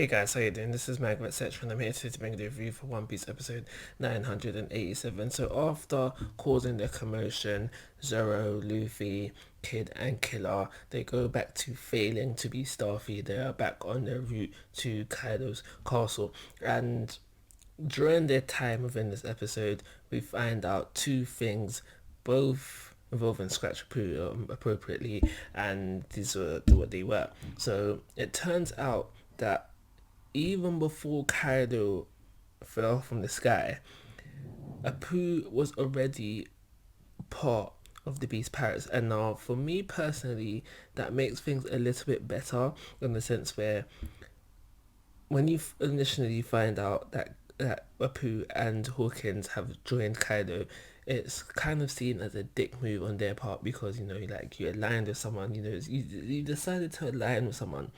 guys, how you doing? This is Manga, etc. and I'm here today to bring the review for One Piece episode 987. So after causing the commotion, Zoro, Luffy, Kid and Killer, they go back to failing to be Starfy. They are back on their route to Kaido's castle. And during their time within this episode, we find out two things, both involving Scratch Poo appropriately, and these were what they were. So it turns out that even before Kaido fell from the sky, Apu was already part of the Beast Pirates. And now, for me personally, that makes things a little bit better in the sense where when you initially find out that Apu and Hawkins have joined Kaido, it's kind of seen as a dick move on their part because like you aligned with someone, you decided to align with someone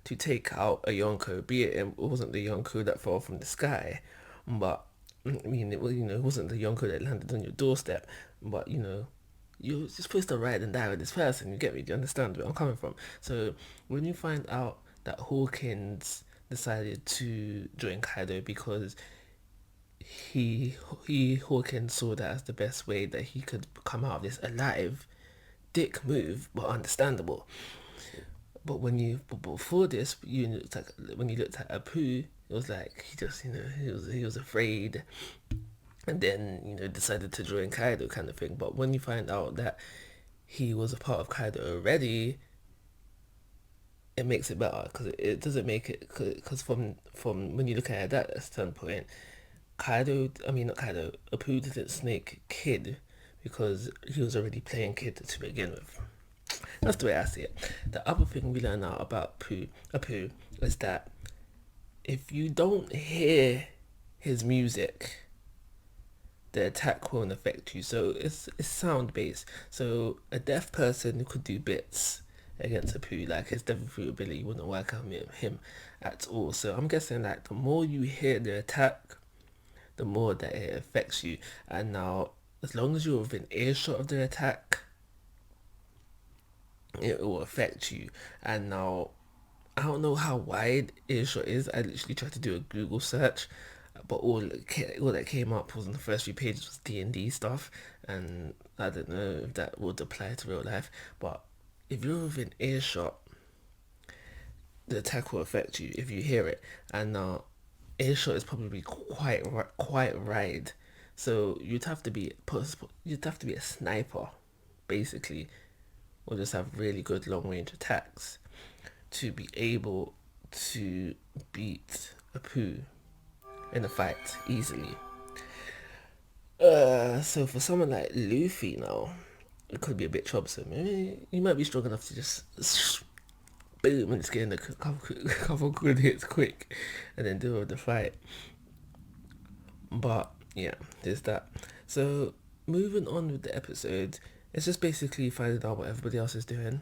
to take out a Yonko, be it wasn't the Yonko that fell from the sky, but I mean it wasn't the Yonko that landed on your doorstep, but you're supposed to ride and die with this person. You get me? Do you understand where I'm coming from? So when you find out that Hawkins decided to join Kaido because he Hawkins saw that as the best way that he could come out of this alive, dick move, but understandable. But before this, when you looked at Apu, it was like he just he was afraid, and then decided to join Kaido kind of thing. But when you find out that he was a part of Kaido already, it makes it better because it doesn't make it because from when you look at it at that standpoint, not Kaido, Apu didn't snake Kid because he was already playing Kid to begin with. That's the way I see it. The other thing we learn out about Apu is that if you don't hear his music, the attack won't affect you. So it's sound based. So a deaf person could do bits against Apu, like his devil ability wouldn't work on him at all. So I'm guessing like the more you hear the attack, the more that it affects you. And now, as long as you're within earshot of the attack, it will affect you. And now, I don't know how wide earshot is. I literally tried to do a Google search, but all that came up was on the first few pages was D&D stuff, and I don't know if that would apply to real life. But if you're within earshot, the attack will affect you if you hear it. And now, earshot is probably quite wide, so you'd have to be a sniper, basically, or just have really good long range attacks to be able to beat Apu in a fight easily. So for someone like Luffy now, it could be a bit troublesome. You might be strong enough to just boom and just get in a couple good hits quick and then do the fight. But yeah, there's that. So moving on with the episode, it's just basically finding out what everybody else is doing.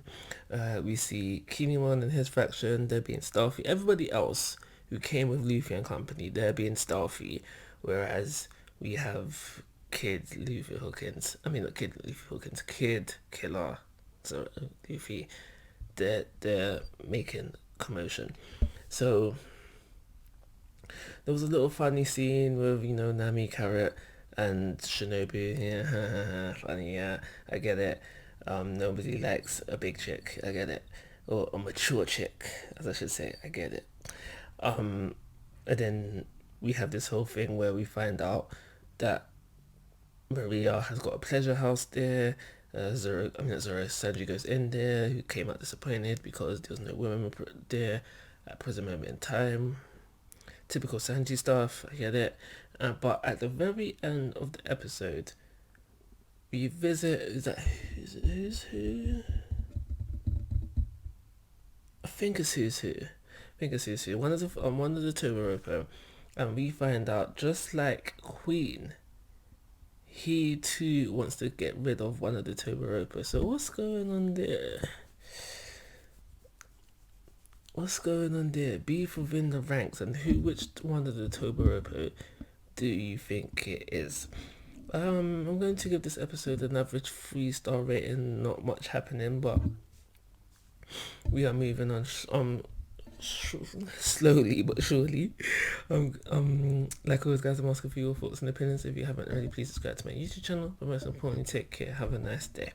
We see Kinemon and his faction, they're being stealthy. Everybody else who came with Luffy and company, they're being stealthy. Whereas we have Kid, Luffy, Hawkins. I mean, not Kid, Luffy, Hawkins. Kid, Killer, so Luffy. They're making commotion. So there was a little funny scene with Nami, Carrot, and Shinobu. Yeah, funny. Yeah, I get it. Nobody likes a big chick. I get it, or a mature chick, as I should say. I get it. And then we have this whole thing where we find out that Maria has got a pleasure house there. Zoro, Sanji goes in there, who came out disappointed because there was no women there at present moment in time. Typical Sanji stuff, I get it. But at the very end of the episode, we visit. Who's who? I think it's who's who. One of the Todoroki, and we find out just like Queen, he too wants to get rid of one of the Todoroki. So what's going on there? Beef within the ranks, and which one of the Todoroki do you think it is? I'm going to give this episode an average 3-star rating. Not much happening, but we are moving on slowly but surely. Like always, guys, I'm asking for your thoughts and opinions. If you haven't already, please subscribe to my YouTube channel. But most importantly, take care. Have a nice day.